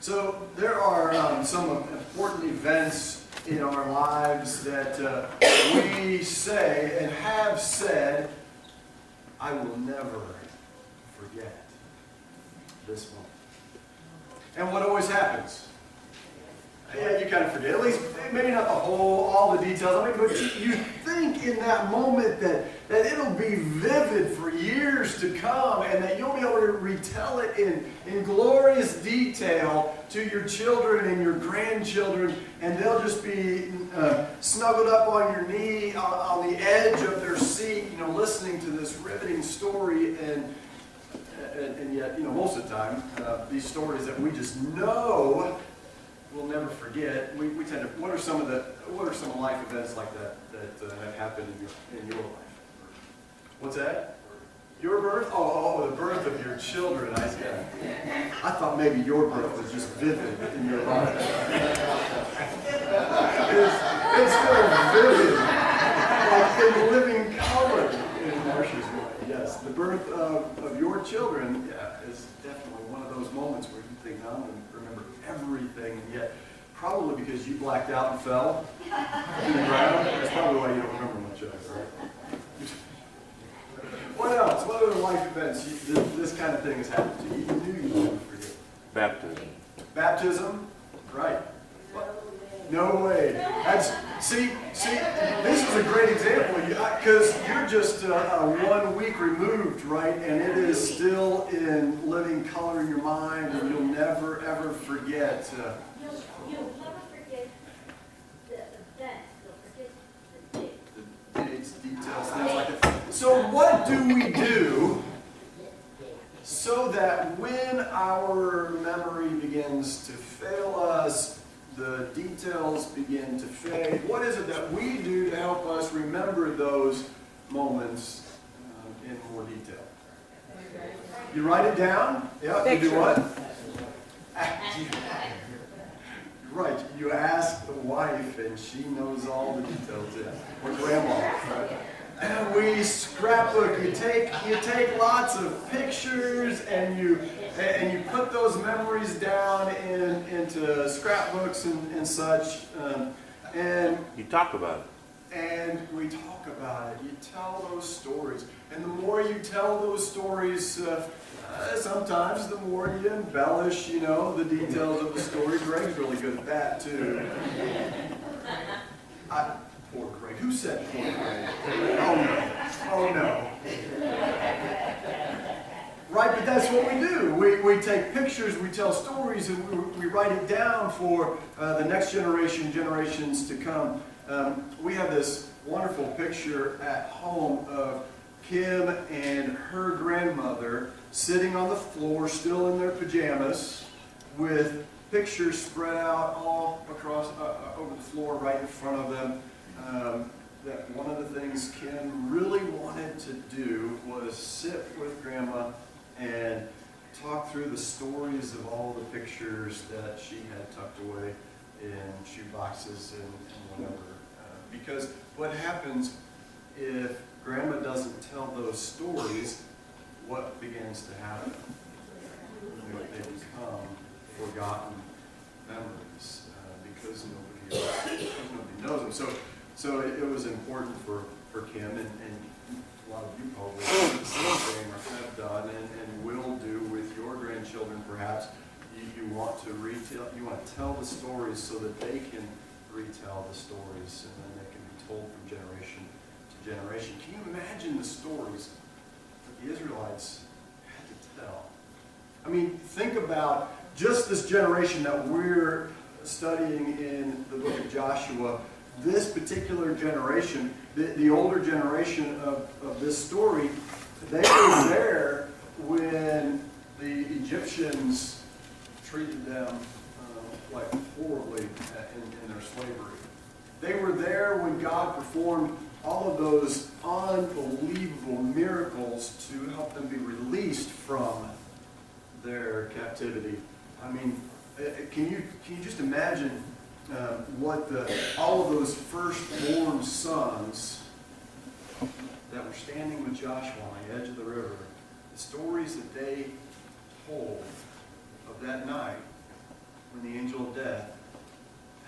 So there are some important events in our lives that we say and have said, I will never forget this moment. And what always happens? Yeah, you kind of forget. At least, maybe not all the details. I mean, but you think in that moment that it'll be vivid for years to come, and that you'll be able to retell it in glorious detail to your children and your grandchildren, and they'll just be snuggled up on your knee, on the edge of their seat, listening to this riveting story, and yet, most of the time, these stories that we just know we'll never forget. We tend to. What are some life events like that have happened in your life? What's that? Your birth? Oh, the birth of your children. I thought maybe your birth was just vivid in your life. It's still vivid, like in living color in Marcia's way. Yes, the birth of your children, is definitely one of those moments where you think, I'm going to remember everything, and yet probably because you blacked out and fell to the ground, that's probably why you don't remember much of it, right? What else? What other life events this kind of thing has happened to you? You knew you wouldn't forget. Baptism. Baptism? Right. No way. See, this is a great example, because you're just 1 week removed, right? And it is still in living color in your mind, and you'll never, ever forget. You'll never forget the events. You'll forget the dates, details, things like that. So what do we do so that when our memory begins to fail us, the details begin to fade? What is it that we do to help us remember those moments in more detail? You write it down? Yeah, you do what? Right, you ask the wife and she knows all the details, or grandma, right? And we scrapbook. You take lots of pictures and you put those memories down into scrapbooks and such. And you talk about it. And we talk about it. You tell those stories, and the more you tell those stories, sometimes the more you embellish, the details of the story. Greg's really good at that too. Poor Greg. Who said poor Greg? Oh no. Right, but that's what we do. We take pictures, we tell stories, and we write it down for the next generations to come. We have this wonderful picture at home of Kim and her grandmother sitting on the floor, still in their pajamas, with pictures spread out all across over the floor right in front of them. That one of the things Kim really wanted to do was sit with Grandma and talk through the stories of all the pictures that she had tucked away in shoe boxes and whatever. Because what happens if Grandma doesn't tell those stories, what begins to happen? They become forgotten memories because nobody knows them. So it was important for Kim, and a lot of you probably do the same thing or have done and will do with your grandchildren perhaps. You want to tell the stories so that they can retell the stories, and then they can be told from generation to generation. Can you imagine the stories that the Israelites had to tell? I mean, think about just this generation that we're studying in the book of Joshua. This particular generation, the older generation of this story, they were there when the Egyptians treated them like horribly in their slavery. They were there when God performed all of those unbelievable miracles to help them be released from their captivity. I mean, can you just imagine what all of those firstborn sons that were standing with Joshua on the edge of the river, the stories that they told of that night when the angel of death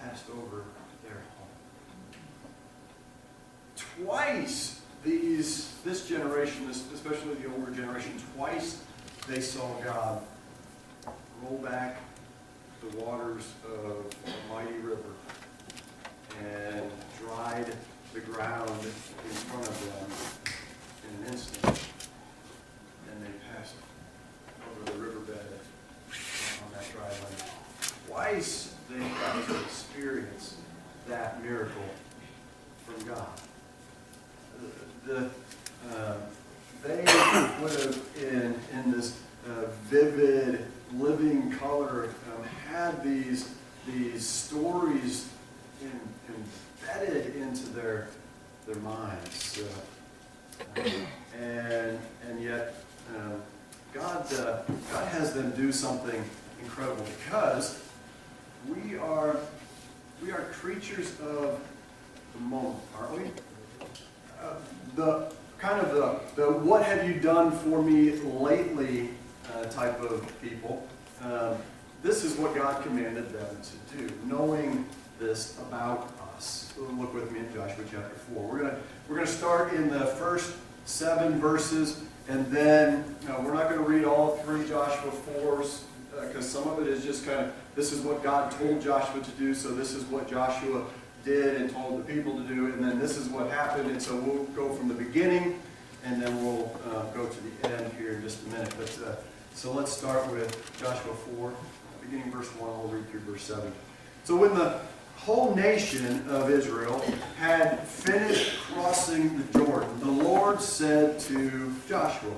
passed over their home. Twice this generation, especially the older generation, twice they saw God roll back the waters of a mighty river and dried the ground in front of them in an instant. And they passed over the riverbed on that dry land. Twice they got to experience that miracle from God. They would have, in this vivid, living color, had these stories embedded into their minds, and yet God has them do something incredible, because we are creatures of the moment, aren't we? The what have you done for me lately type of people. This is what God commanded them to do, knowing this about us. Look with me in Joshua chapter 4. We're going to start in the first 7 verses, and then we're not going to read all through Joshua 4s, because some of it is just kind of, this is what God told Joshua to do, so this is what Joshua did and told the people to do, and then this is what happened, and so we'll go from the beginning, and then we'll go to the end here in just a minute. But so let's start with Joshua 4, beginning verse 1, we'll read through verse 7. So when the whole nation of Israel had finished crossing the Jordan, the Lord said to Joshua,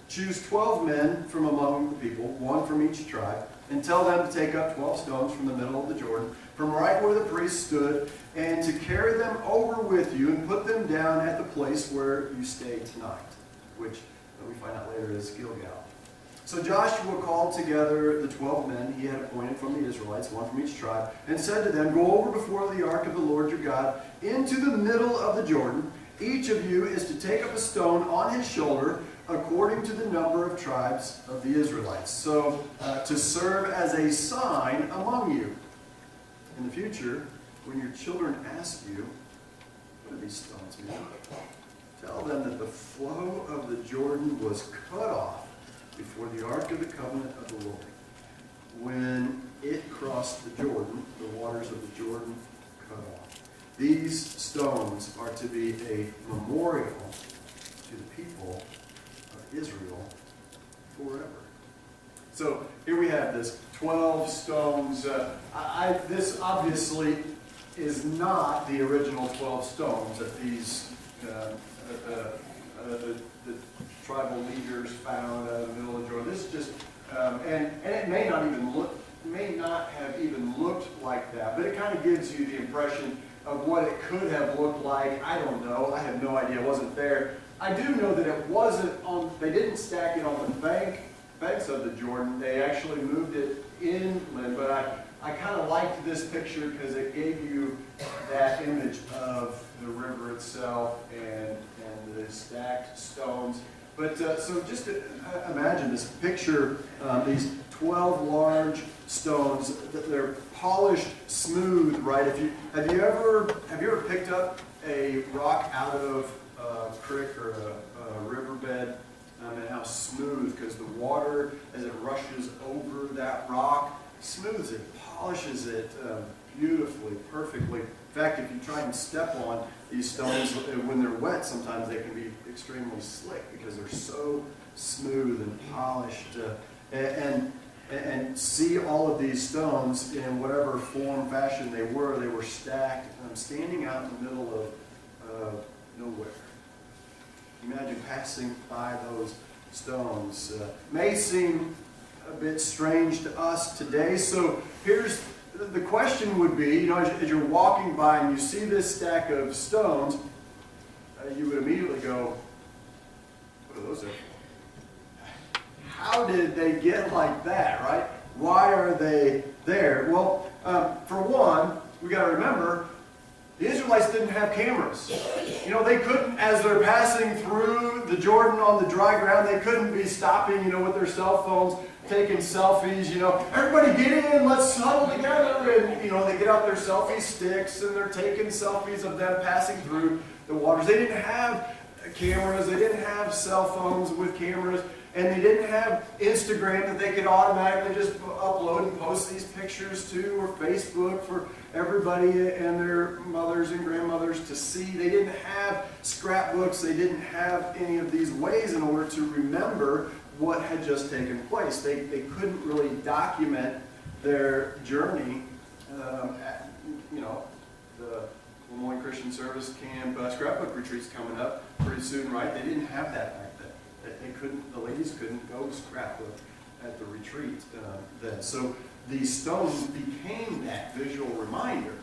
"Choose 12 men from among the people, one from each tribe, and tell them to take up 12 stones from the middle of the Jordan, from right where the priest stood, and to carry them over with you and put them down at the place where you stay tonight," which we find out later is Gilgal. So Joshua called together the 12 men he had appointed from the Israelites, one from each tribe, and said to them, "Go over before the ark of the Lord your God into the middle of the Jordan. Each of you is to take up a stone on his shoulder, according to the number of tribes of the Israelites, so to serve as a sign among you. In the future, when your children ask you, 'What do these stones mean?' tell them that the flow of the Jordan was cut off before the ark of the covenant of the Lord. When it crossed the Jordan, the waters of the Jordan cut off. These stones are to be a memorial to the people of Israel forever." So here we have this 12 stones. This obviously is not the original 12 stones that these the tribal leaders found out of the middle of Jordan. This is just, and it may not have even looked like that, but it kind of gives you the impression of what it could have looked like. I don't know. I have no idea. I wasn't there. I do know that it wasn't on. They didn't stack it on the banks of the Jordan. They actually moved it inland. But I kind of liked this picture because it gave you that image of the river itself and the stacked stones. But so just imagine this picture, these 12 large stones. They're polished, smooth, right? Have you ever picked up a rock out of a creek or a riverbed, and how smooth, because the water, as it rushes over that rock, smooths it, polishes it beautifully, perfectly. In fact, if you try and step on these stones when they're wet, sometimes they can be extremely slick because they're so smooth and polished. And see all of these stones in whatever form, fashion they were stacked, standing out in the middle of nowhere. Imagine passing by those stones. May seem a bit strange to us today. So here's the question would be, as you're walking by and you see this stack of stones, you would immediately go, "What are those there for? How did they get like that, right? Why are they there?" Well, for one, we got to remember, the Israelites didn't have cameras. They couldn't, as they're passing through the Jordan on the dry ground, they couldn't be stopping, with their cell phones taking selfies, everybody get in, let's huddle together, and, they get out their selfie sticks, and they're taking selfies of them passing through the waters. They didn't have cameras, they didn't have cell phones with cameras, and they didn't have Instagram that they could automatically just upload and post these pictures to, or Facebook for everybody and their mothers and grandmothers to see. They didn't have scrapbooks, they didn't have any of these ways in order to remember what had just taken place. They couldn't really document their journey at, the Lemoyne Christian Service Camp scrapbook retreat's coming up pretty soon, right? They didn't have that back then. The ladies couldn't go scrapbook at the retreat then. So these stones became that visual reminder.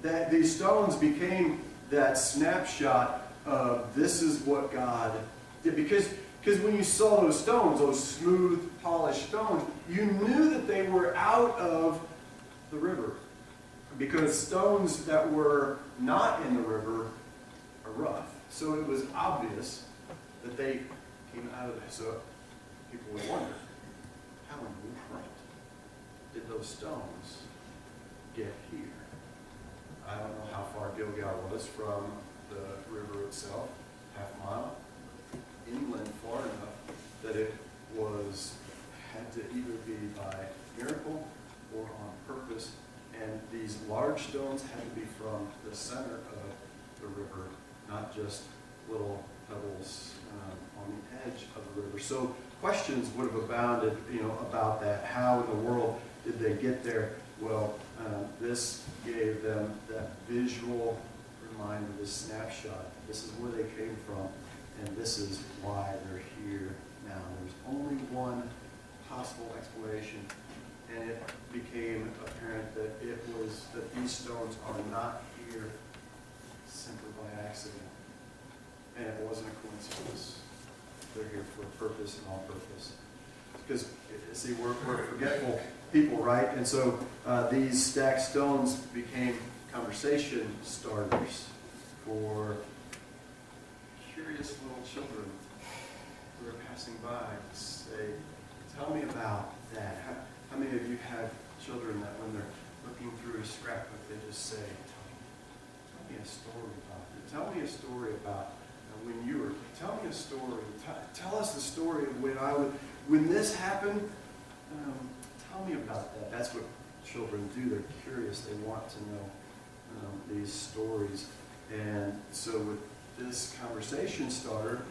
That these stones became that snapshot of this is what God did. Because when you saw those stones, those smooth, polished stones, you knew that they were out of the river. Because stones that were not in the river are rough. So it was obvious that they came out of there. So people would wonder, how in the world did those stones get here? I don't know how far Gilgal was from the river itself, half a mile, inland far enough that it had to either be by miracle or on purpose. And these large stones had to be from the center of the river, not just little pebbles on the edge of the river. So questions would have abounded, about that. How in the world did they get there? Well, this gave them that visual reminder, this snapshot. This is where they came from, and this is why they're here now. There's only one possible explanation, and it became apparent that that these stones are not here simply by accident. And it wasn't a coincidence. They're here for a purpose and on purpose. Because, see, we're forgetful people, right? And so these stacked stones became conversation starters for curious little children who are passing by to say, tell me about that. How many of you have children that when they're looking through a scrapbook, they just say, tell me a story about it. Tell me a story about when you were, tell me a story. Tell us the story of when this happened. Tell me about that. That's what children do. They're curious. They want to know these stories. And so with this conversation starter,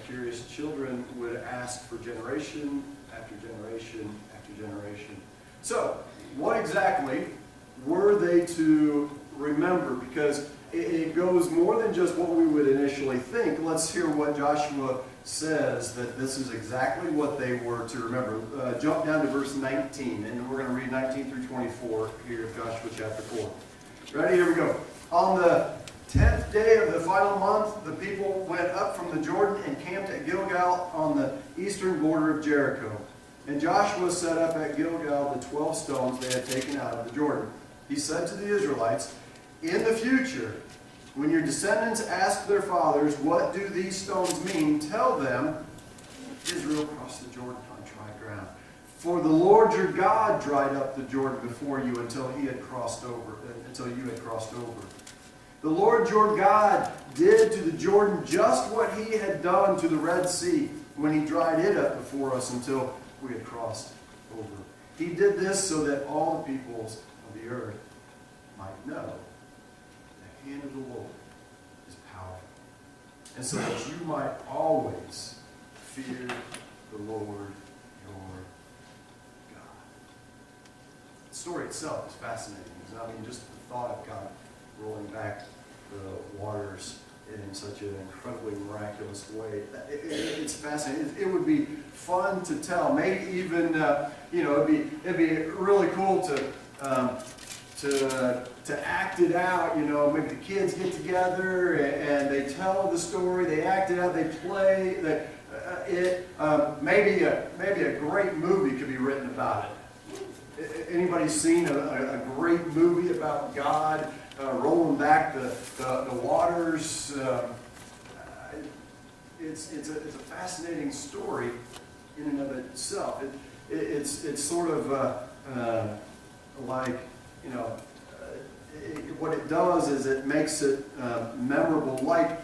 curious children would ask for generation after generation after generation. So, what exactly were they to remember? Because it goes more than just what we would initially think. Let's hear what Joshua says, that this is exactly what they were to remember. Jump down to verse 19, and we're going to read 19 through 24 here of Joshua chapter 4. Ready? Here we go. On the 10th day of the final month, the people went up from the Jordan and camped at Gilgal on the eastern border of Jericho. And Joshua set up at Gilgal the 12 stones they had taken out of the Jordan. He said to the Israelites, in the future, when your descendants ask their fathers, what do these stones mean? Tell them, Israel crossed the Jordan on dry ground. For the Lord your God dried up the Jordan before you until you had crossed over. The Lord your God did to the Jordan just what he had done to the Red Sea when he dried it up before us until we had crossed over. He did this so that all the peoples of the earth might know the hand of the Lord is powerful, and so that you might always fear the Lord your God. The story itself is fascinating. I mean, just the thought of God rolling back the waters in such an incredibly miraculous way. It's fascinating. It would be fun to tell. Maybe even, it'd be really cool to act it out. Maybe the kids get together and they tell the story. They act it out. They play it. Maybe a great movie could be written about it. Anybody seen a great movie about God rolling back the waters? It's a fascinating story, in and of itself. It's sort of like, you know, what it does is it makes it memorable, like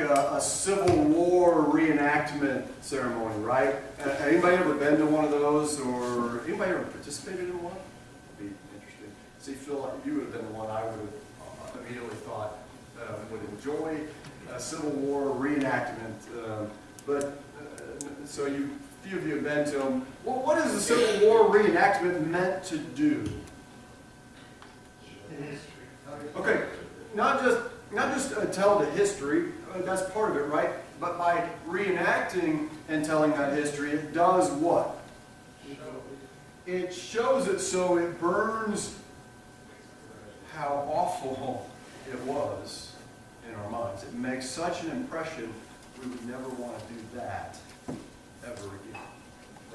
a Civil War reenactment ceremony, right? Anybody ever been to one of those, or anybody ever participated in one? That'd be interesting. See, Phil, you would have been the one I would have immediately thought would enjoy a Civil War reenactment. So few of you have been to them. Well, what is the Civil War reenactment meant to do? Okay, not just tell the history, that's part of it, right? But by reenacting and telling that history, it does what? It shows it so it burns how awful it was in our minds. It makes such an impression, we would never want to do that ever again,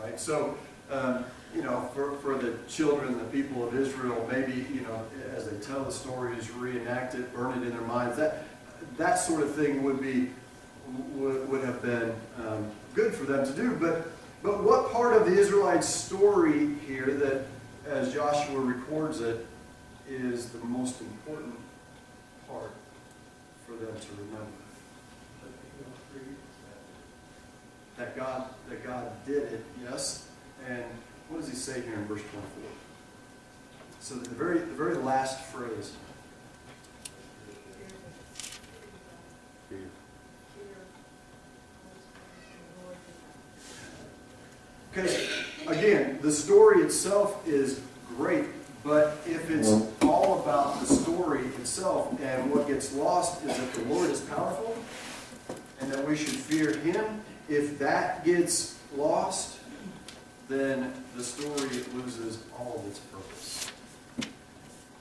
right? So, for the children, the people of Israel, maybe, as they tell the stories, reenact it, burn it in their minds, that sort of thing would have been good for them to do. But what part of the Israelite story here that, as Joshua records it, is the most important part for them to remember? That God did it, yes. And what does he say here in verse 24? So the very last phrase. Because, again, the story itself is great, but if it's all about the story itself and what gets lost is that the Lord is powerful and that we should fear Him, if that gets lost, then the story loses all of its purpose.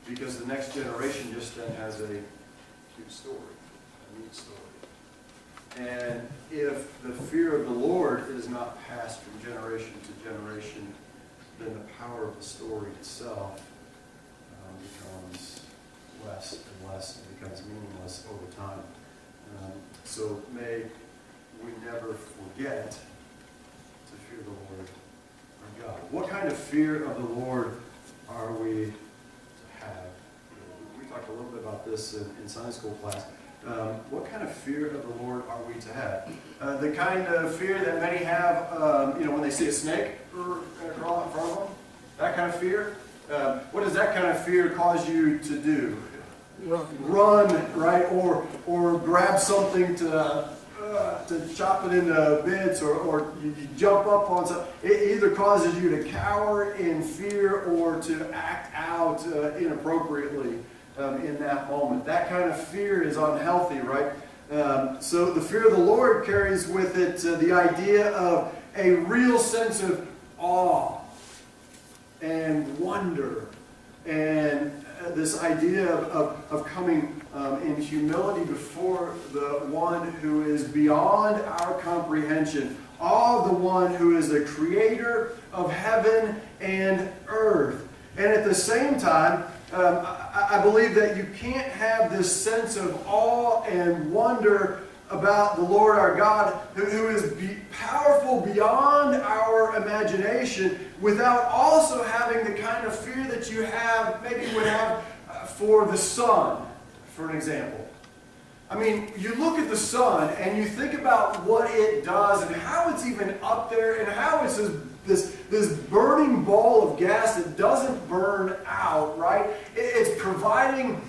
Because the next generation just then has a cute story, a neat story. And if the fear of the Lord is not passed from generation to generation, then the power of the story itself becomes less and less and becomes meaningless over time. So may we never forget to fear the Lord our God. What kind of fear of the Lord are we to have? We talked a little bit about this in Sunday school class. What kind of fear of the Lord are we to have? The kind of fear that many have, when they see a snake crawl in front of them. That kind of fear. What does that kind of fear cause you to do? Run, right? Or grab something to chop it into bits, or you jump up on something. It either causes you to cower in fear or to act out inappropriately in that moment. That kind of fear is unhealthy, right? So the fear of the Lord carries with it the idea of a real sense of awe and wonder, and this idea of coming in humility before the one who is beyond our comprehension, awe of the one who is the creator of heaven and earth. And at the same time, I believe that you can't have this sense of awe and wonder about the Lord our God, who is powerful beyond our imagination, without also having the kind of fear that you would have for the sun, for an example. I mean, you look at the sun and you think about what it does and how it's even up there and how it's this burning ball of gas that doesn't burn out, right? It's providing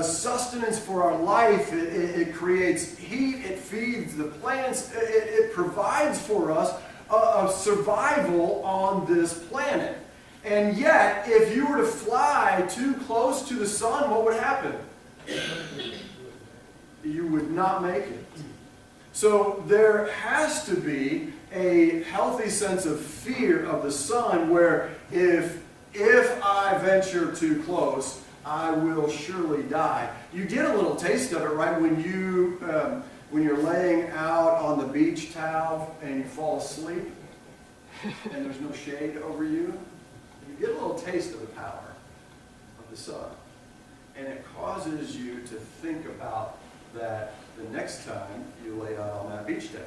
sustenance for our life. It creates heat. It feeds the plants. It provides for us a survival on this planet. And yet, if you were to fly too close to the sun, what would happen? You would not make it. So there has to be a healthy sense of fear of the sun, where if I venture too close, I will surely die. You get a little taste of it, right, when you're laying out on the beach towel and you fall asleep and there's no shade over you. You get a little taste of the power of the sun. And it causes you to think about that the next time you lay out on that beach towel.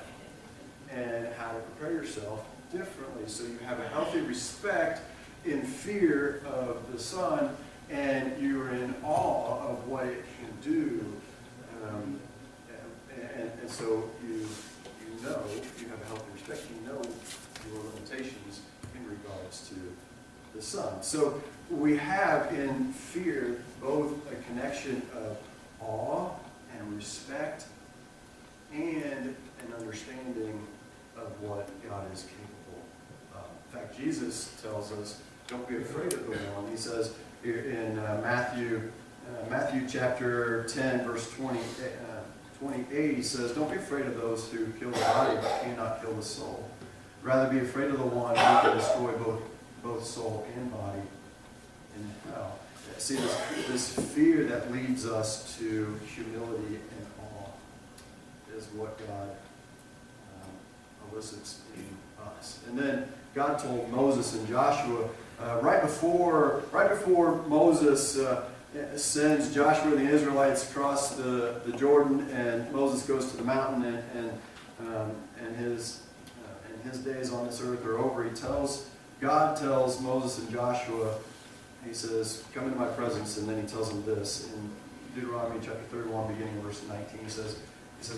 and how to prepare yourself differently. So you have a healthy respect in fear of the sun, and you're in awe of what it can do. And so you know, you have a healthy respect, you know your limitations in regards to the sun. So we have in fear both a connection of awe and respect and an understanding of what God is capable of. In fact, Jesus tells us, don't be afraid of the one. He says in Matthew chapter 10, verse 28, he says, don't be afraid of those who kill the body but cannot kill the soul. Rather be afraid of the one who can destroy both soul and body in hell. See, this fear that leads us to humility and awe is what God elicits in us. And then God told Moses and Joshua, right before Moses sends Joshua and the Israelites across the Jordan, and Moses goes to the mountain, and his days on this earth are over. God tells Moses and Joshua, he says, come into my presence, and then he tells them this in Deuteronomy chapter 31, beginning of verse 19. He says,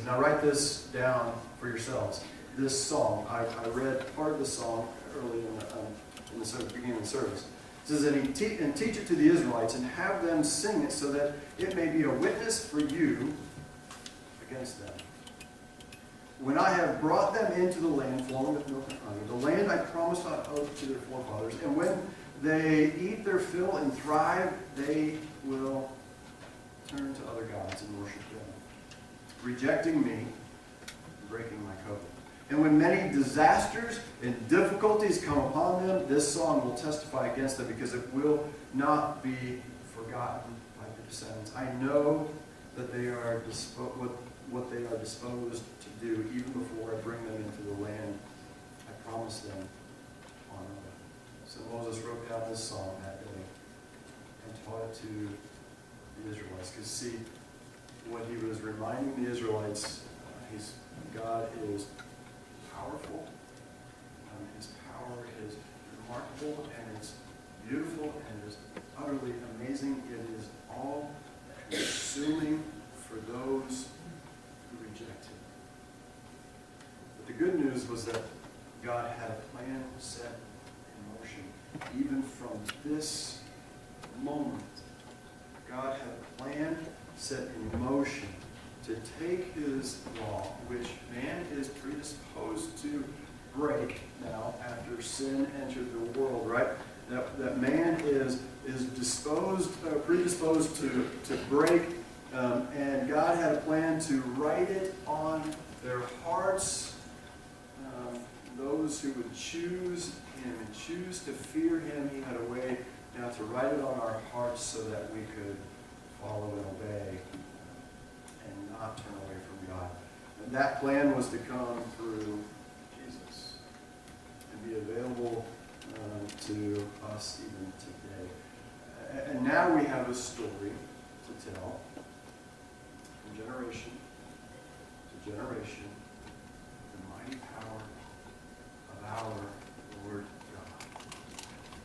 now write this down for yourselves. This song, I read part of the song early in the beginning of the service. It says, and teach it to the Israelites, and have them sing it, so that it may be a witness for you against them. When I have brought them into the land flowing with milk and honey, the land I promised on oath to their forefathers, and when they eat their fill and thrive, they will turn to other gods and worship them, rejecting me and breaking my covenant. And when many disasters and difficulties come upon them, this song will testify against them, because it will not be forgotten by their descendants. I know that they are what they are disposed to do, even before I bring them into the land I promised them on oath. So Moses wrote down this song that day and taught it to the Israelites. Because see, what he was reminding the Israelites, God is powerful. His power is remarkable, and it's beautiful, and is utterly amazing. It is all consuming for those who reject him. But the good news was that God had a plan set in motion. Even from this moment, God had a plan set in motion to take his law, which man is predisposed to break now after sin entered the world, right? That man is predisposed to break, and God had a plan to write it on their hearts. Those who would choose him and choose to fear him, he had a way now to write it on our hearts so that we could follow and obey and not turn away from God. And that plan was to come through Jesus and be available to us even today. And now we have a story to tell from generation to generation, the mighty power of our Lord God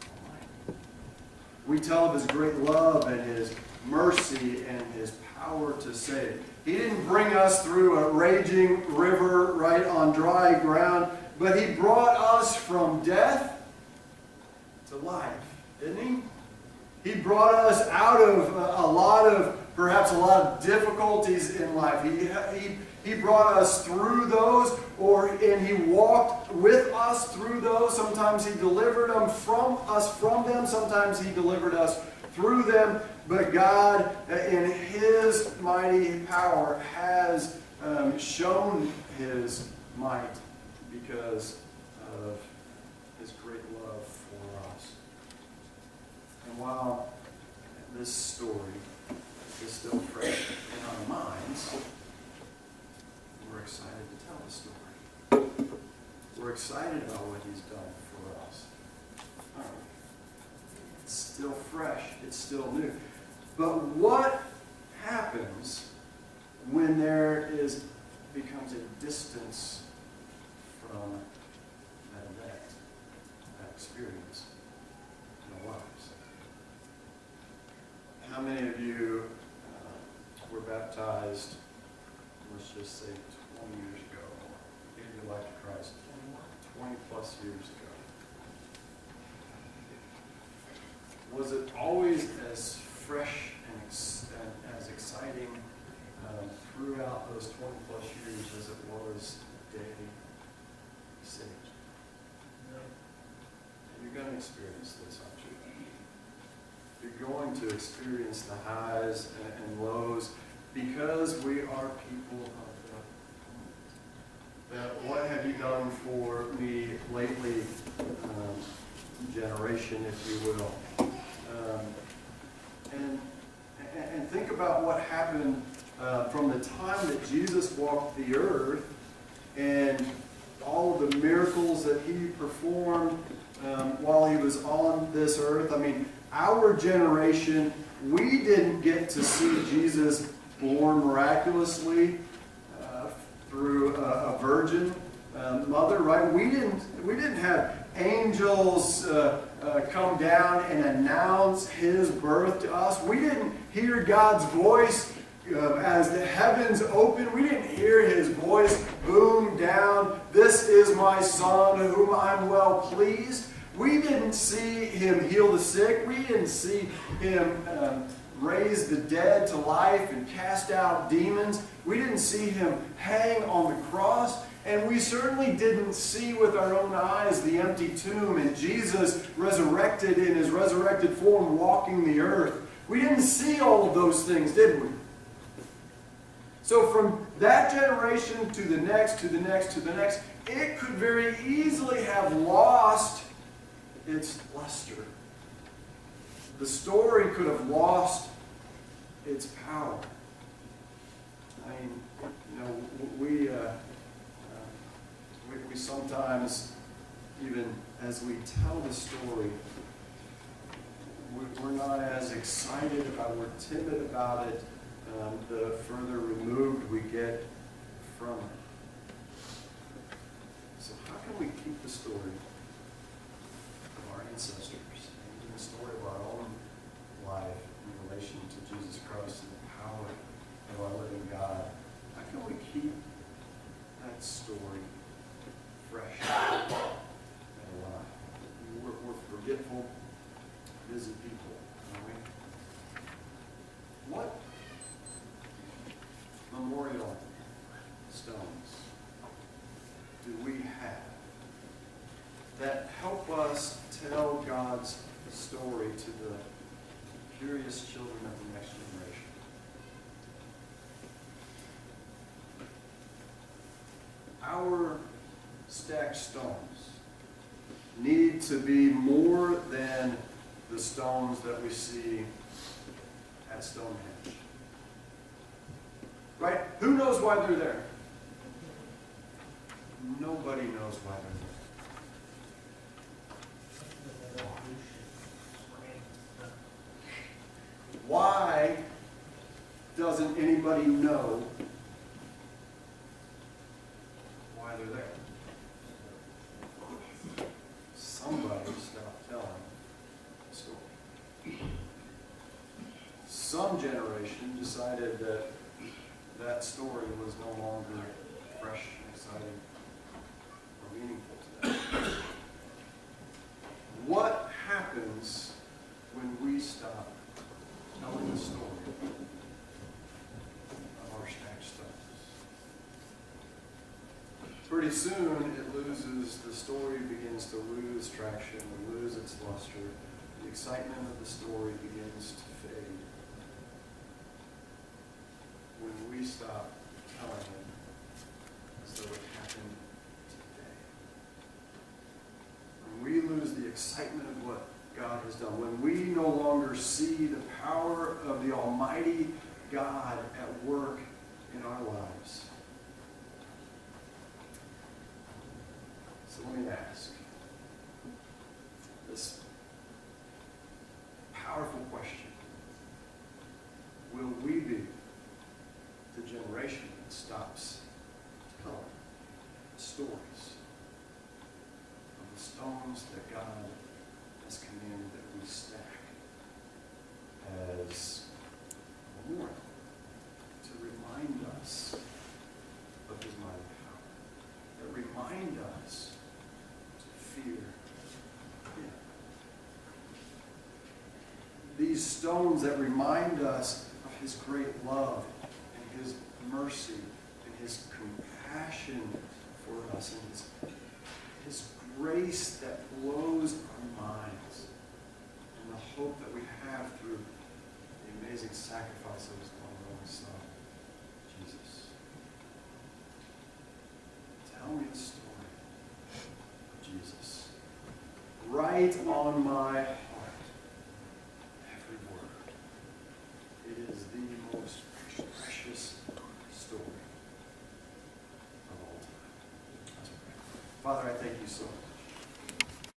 Almighty. We tell of his great love and his mercy and his power to save. He didn't bring us through a raging river right on dry ground, but he brought us from death to life, didn't he? He brought us out of perhaps a lot of difficulties in life. He brought us through those, and he walked with us through those. Sometimes he delivered us from them. Sometimes he delivered us through them. But God, in his mighty power, has shown his might because of his great love for us. And while this story is still fresh in our minds, we're excited to tell the story. We're excited about what he's done for us. It's still fresh. It's still new. But what happens when there becomes a distance from from that event, that experience in our lives. How many of you were baptized, let's just say 20 years ago, gave your life to Christ 20 plus years ago? Was it always as fresh and as exciting throughout those 20 plus years as it was the day you saved? You're going to experience this, aren't you? You're going to experience the highs and lows because we are people of the what have you done for me lately generation, if you will. And think about what happened from the time that Jesus walked the earth and all of the miracles that he performed while he was on this earth. I mean, our generation, we didn't get to see Jesus born miraculously through a virgin mother, right? We didn't have angels come down and announce his birth to us. We didn't hear God's voice as the heavens opened. We didn't hear his voice boom down, "This is my son, whom I'm well pleased." We didn't see him heal the sick. We didn't see him raise the dead to life and cast out demons. We didn't see him hang on the cross. And we certainly didn't see with our own eyes the empty tomb and Jesus resurrected in his resurrected form walking the earth. We didn't see all of those things, did we? So from that generation to the next, to the next, to the next, it could very easily have lost its luster. The story could have lost its power. I mean, you know, we sometimes, even as we tell the story, we're not as excited about it, we're timid about it, the further removed we get from it. So how can we keep the story of our ancestors, and the story of our own life in relation to Jesus Christ and the power of our living God? How can we keep that story fresh and alive? We're forgetful, busy people, aren't we? What memorial stones do we have that help us tell God's story to the curious children of the next generation? Our stacked stones need to be more than the stones that we see at Stonehenge. Right? Who knows why they're there? Nobody knows why they're there. Why doesn't anybody know why they're there? Somebody stopped telling the story. Some generation decided that that story was no longer fresh, exciting, or meaningful to them. What happens when we stop telling the story of our stacked stones? Pretty soon it loses, the story begins to lose traction, lose its luster. The excitement of the story begins to fade when we stop telling it as though it happened today. When we lose the excitement of what God has done, when we no longer see the power of the Almighty God at work in our lives. So let me ask this powerful question. Will we be the generation that stops telling stories these stones that remind us of his great love and his mercy and his compassion for us and his grace that blows our minds and the hope that we have through the amazing sacrifice of his one and only Son, Jesus. Tell me the story of Jesus. Write on my heart every word. It is the most precious story of all time. Let's pray. Father, I